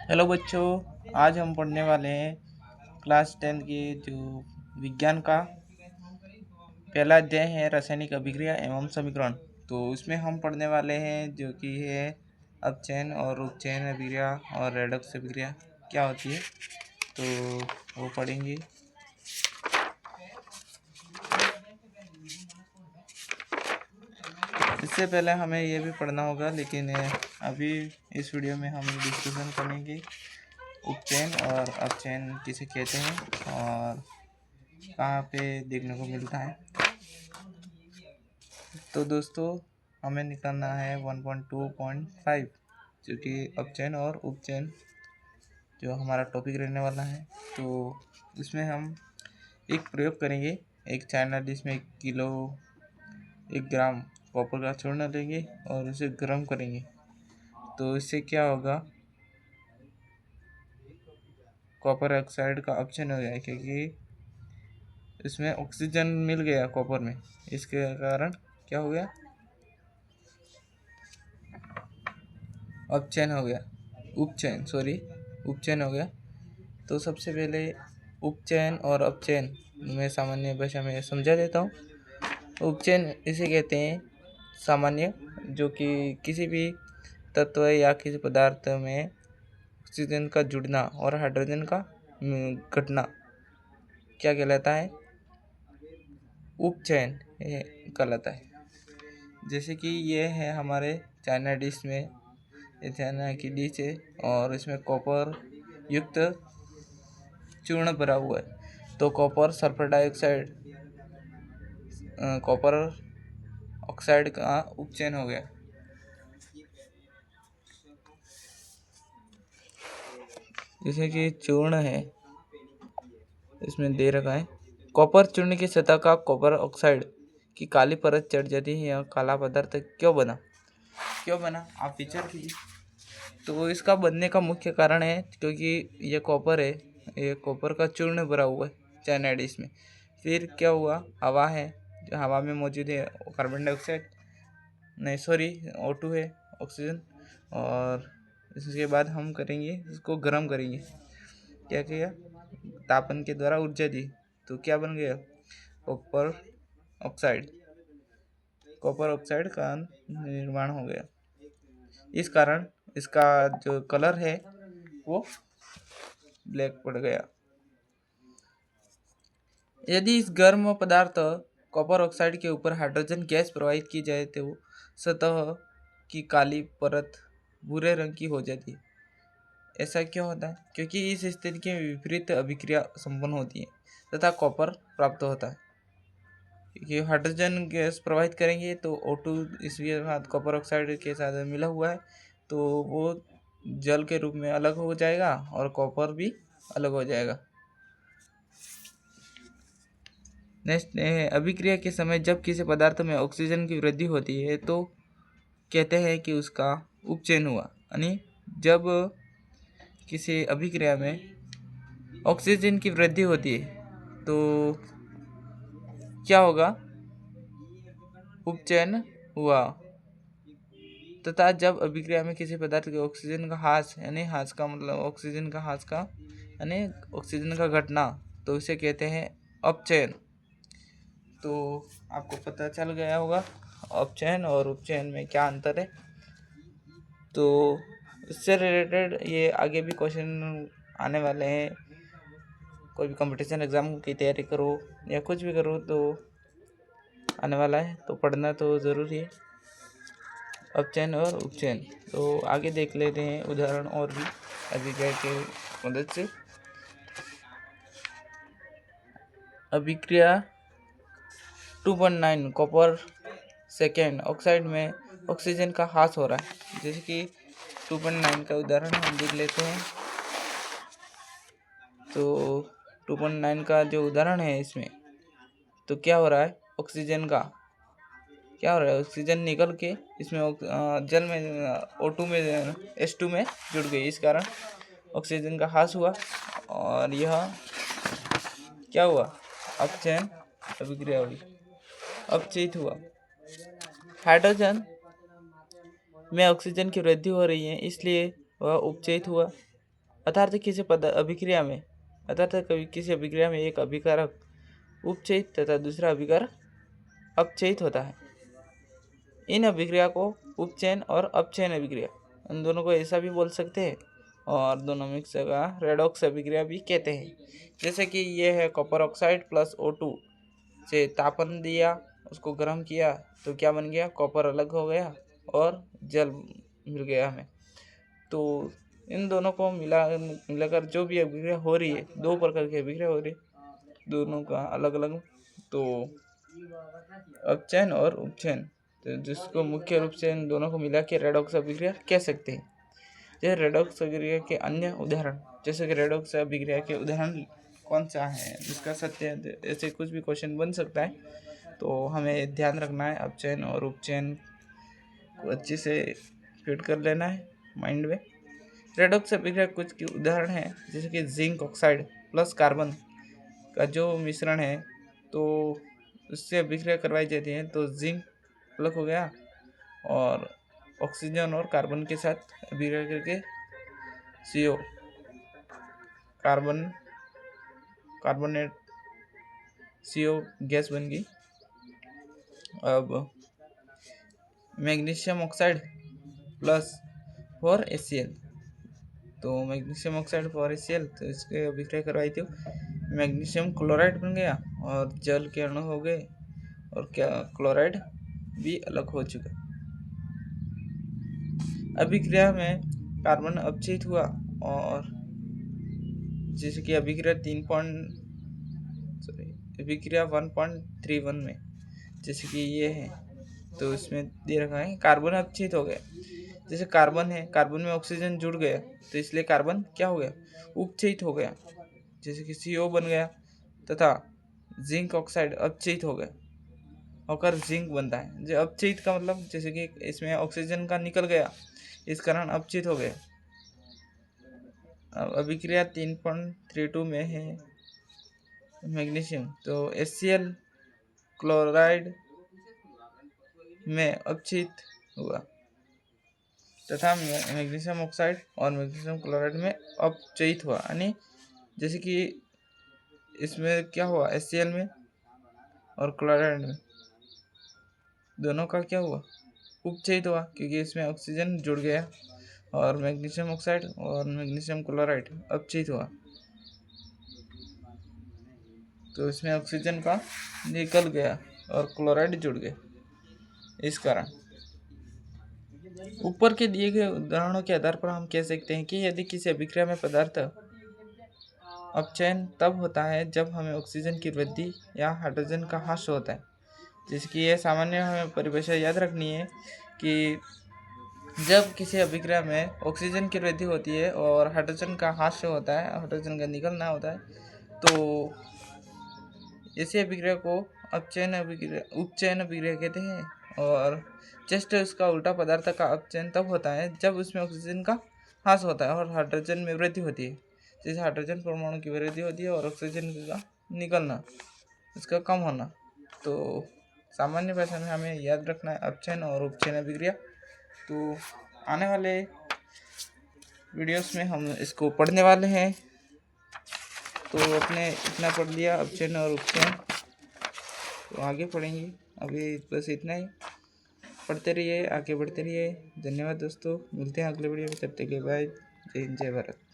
Hello बच्चों, आज हम पढ़ने वाले हैं क्लास 10 के जो विज्ञान का पहला अध्याय है रासायनिक अभिक्रिया एवं समीकरण। तो इसमें हम पढ़ने वाले हैं जो कि है अपचयन और उपचयन अभिक्रिया और रेडॉक्स अभिक्रिया क्या होती है, तो वो पढ़ेंगे। इससे पहले हमें ये भी पढ़ना होगा, लेकिन अभी इस वीडियो में हम डिस्कशन करेंगे उपचयन और अपचयन किसे कहते हैं और कहाँ पे देखने को मिलता है। तो दोस्तों, हमें निकालना है 1.2.5 जो कि अपचयन और उपचयन जो हमारा टॉपिक रहने वाला है। तो इसमें हम एक प्रयोग करेंगे। एक चाइना डिश में 1 ग्राम कॉपर का चूर्ण लेंगे और उसे गर्म करेंगे। तो इससे क्या होगा, कॉपर ऑक्साइड का अपचयन हो गया क्योंकि इसमें ऑक्सीजन मिल गया कॉपर में। इसके कारण क्या हो गया, अपचयन हो गया, उपचयन हो गया। तो सबसे पहले उपचयन और अपचयन मैं सामान्य भाषा में समझा देता हूँ। उपचयन इसे कहते हैं सामान्य, जो कि किसी भी तत्व या किसी पदार्थ में ऑक्सीजन का जुड़ना और हाइड्रोजन का घटना क्या कहलाता है, उपचयन कहलाता है। जैसे कि ये है हमारे चाइना डिश में, चाइना की डिश है और इसमें कॉपर युक्त चूर्ण भरा हुआ है। तो copper sulphur dioxide, copper oxide का उपचयन हो गया। जैसे कि चूर्ण है, इसमें दे रखा है कॉपर चूर्ण की सतह का कॉपर ऑक्साइड की काली परत चढ़ जाती है। यह काला पदार्थ क्यों बना, आप विचार कीजिए। तो इसका बनने का मुख्य कारण है क्योंकि ये कॉपर है, ये कॉपर का चूर्ण भरा हुआ है चाइना डिश में। फिर क्या हुआ, हवा है, जो हवा में मौजूद है कार्बन डाइऑक्साइड, नहीं सॉरी O2 है, ऑक्सीजन। और इसके बाद हम करेंगे, इसको गर्म करेंगे। क्या किया, तापन के द्वारा ऊर्जा दी, तो क्या बन गया, कॉपर ऑक्साइड का निर्माण हो गया। इस कारण इसका जो कलर है वो ब्लैक पड़ गया। यदि इस गर्म पदार्थ कॉपर ऑक्साइड के ऊपर हाइड्रोजन गैस प्रवाहित की जाए तो सतह की काली परत भूरे रंग की हो जाती है। ऐसा क्यों होता है, क्योंकि इस स्थिति के विपरीत अभिक्रिया संपन्न होती है तथा कॉपर प्राप्त होता है। क्योंकि हाइड्रोजन गैस प्रवाहित करेंगे तो O2 इसके साथ कॉपर ऑक्साइड के साथ मिला हुआ है, तो वो जल के रूप में अलग हो जाएगा और कॉपर भी अलग हो जाएगा। नेक्स्ट, अभिक्रिया के समय जब किसी पदार्थ में ऑक्सीजन की वृद्धि होती है तो कहते हैं कि उसका उपचयन हुआ। यानी जब किसी अभिक्रिया में ऑक्सीजन की वृद्धि होती है तो क्या होगा, उपचयन हुआ। तथा जब अभिक्रिया में किसी पदार्थ के ऑक्सीजन का ह्रास, यानी ह्रास का मतलब ऑक्सीजन का ह्रास का यानी ऑक्सीजन का घटना, तो इसे कहते हैं अपचयन। तो आपको पता चल गया होगा अपचयन और उपचयन में क्या अंतर है। तो इससे रिलेटेड ये आगे भी क्वेश्चन आने वाले हैं। कोई भी कंपटीशन एग्ज़ाम की तैयारी करो या कुछ भी करो तो आने वाला है, तो पढ़ना तो ज़रूरी है अपचयन और उपचयन। तो आगे देख लेते हैं उदाहरण और भी अभिक्रिया के मदद से। अभिक्रिया 2.9 कॉपर सेकेंड ऑक्साइड में ऑक्सीजन का ह्रास हो रहा है। जैसे कि 2.9 का उदाहरण हम देख लेते हैं। तो 2.9 का जो उदाहरण है इसमें, तो क्या हो रहा है, ऑक्सीजन का क्या हो रहा है, ऑक्सीजन निकल के इसमें जल में O2 में H2 में जुड़ गई। इस कारण ऑक्सीजन का ह्रास हुआ और यह क्या हुआ, अपचयन अभिक्रिया हुई, अपचयित हुआ। हाइड्रोजन में ऑक्सीजन की वृद्धि हो रही है, इसलिए वह उपचयित हुआ। अर्थात किसी अभिक्रिया में एक अभिकारक उपचयित तथा दूसरा अभिकारक अपचयित होता है। इन अभिक्रिया को उपचयन और अपचयन अभिक्रिया, इन दोनों को ऐसा भी बोल सकते हैं और दोनों मिक्स का रेडॉक्स अभिक्रिया भी कहते हैं। जैसे कि ये है कॉपर ऑक्साइड प्लस O2 से तापन दिया, उसको गर्म किया तो क्या बन गया, कॉपर अलग हो गया और जल मिल गया हमें। तो इन दोनों को मिलाकर जो भी अभिक्रिया हो रही है, दो प्रकार की अभिक्रिया हो रही है, दोनों का अलग अलग, तो अपचयन और उपचयन, तो जिसको मुख्य रूप से इन दोनों को मिला के रेडॉक्स अभिक्रिया कह सकते हैं। यह रेडॉक्स अभिक्रिया के अन्य उदाहरण, जैसे कि रेडॉक्स अभिक्रिया के उदाहरण कौन सा है, जिसका सत्य, ऐसे कुछ भी क्वेश्चन बन सकता है, तो हमें ध्यान रखना है अपचयन और उपचयन को अच्छे से फिट कर लेना है माइंड में। रेडॉक्स अभिक्रिया कुछ के उदाहरण हैं, जैसे कि जिंक ऑक्साइड प्लस कार्बन का जो मिश्रण है, तो उससे अभिक्रिया करवाई जाती है, तो जिंक अलग हो गया और ऑक्सीजन और कार्बन के साथ अभिक्रिया करके CO कार्बोनेट CO गैस बन गई। अब मैग्नीशियम ऑक्साइड प्लस 4HCl, तो मैग्नीशियम ऑक्साइड 4HCl, तो इसके अभिक्रिया करवाई थी, मैग्नीशियम क्लोराइड बन गया और जल के अणु हो गए और क्या क्लोराइड भी अलग हो चुका। अभिक्रिया में कार्बन अपचयित हुआ और जैसे कि अभिक्रिया 1.31 में, जैसे कि ये है, तो इसमें दे रखा है कार्बन अपचयित हो गया। जैसे कार्बन है, कार्बन में ऑक्सीजन जुड़ गया, तो इसलिए कार्बन क्या हो गया, उपचयित हो गया, जैसे कि CO बन गया, तथा जिंक ऑक्साइड अपचयित हो गया होकर जिंक बनता है। जो अपचयित का मतलब, जैसे कि इसमें ऑक्सीजन का निकल गया, इस कारण अपचयित हो गया। अब अभिक्रिया 3.32 में है मैग्नीशियम, तो HCl क्लोराइड में अपचयित हुआ तथा मैग्नीशियम ऑक्साइड और मैग्नीशियम क्लोराइड में अपचयित हुआ, यानी जैसे कि इसमें क्या हुआ, HCl में और क्लोराइड में दोनों का क्या हुआ, उपचयित हुआ, क्योंकि इसमें ऑक्सीजन जुड़ गया, और मैग्नीशियम ऑक्साइड और मैग्नीशियम क्लोराइड अपचयित हुआ, तो इसमें ऑक्सीजन का निकल गया और क्लोराइड जुड़ गया। इस कारण ऊपर के दिए गए उदाहरणों के आधार पर हम कह सकते हैं कि यदि किसी अभिक्रिया में पदार्थ अपचयन तब होता है जब हमें ऑक्सीजन की वृद्धि या हाइड्रोजन का ह्रास होता है। जिसकी यह सामान्य हमें परिभाषा याद रखनी है कि जब किसी अभिक्रिया में ऑक्सीजन की वृद्धि होती है और हाइड्रोजन का ह्रास होता है, हाइड्रोजन का निकलना होता है, तो इसी अभिक्रिया को उपचयन अभिक्रिया कहते हैं। और जस्ट उसका उल्टा, पदार्थ का अपचयन तब होता है जब उसमें ऑक्सीजन का ह्रास होता है और हाइड्रोजन में वृद्धि होती है। जैसे हाइड्रोजन परमाणु की वृद्धि होती है और ऑक्सीजन का निकलना, इसका कम होना। तो सामान्य भाषा में हमें याद रखना है अपचयन और उपचयन अभिक्रिया। तो आने वाले वीडियोस में हम इसको पढ़ने वाले हैं, तो अपने इतना पढ़ लिया अपचयन और उपचयन, तो आगे पढ़ेंगे। अभी बस इतना ही, पढ़ते रहिए, आगे बढ़ते रहिए। धन्यवाद दोस्तों, मिलते हैं अगले वीडियो में, तब तक के बाय। जय हिंद, जय भारत।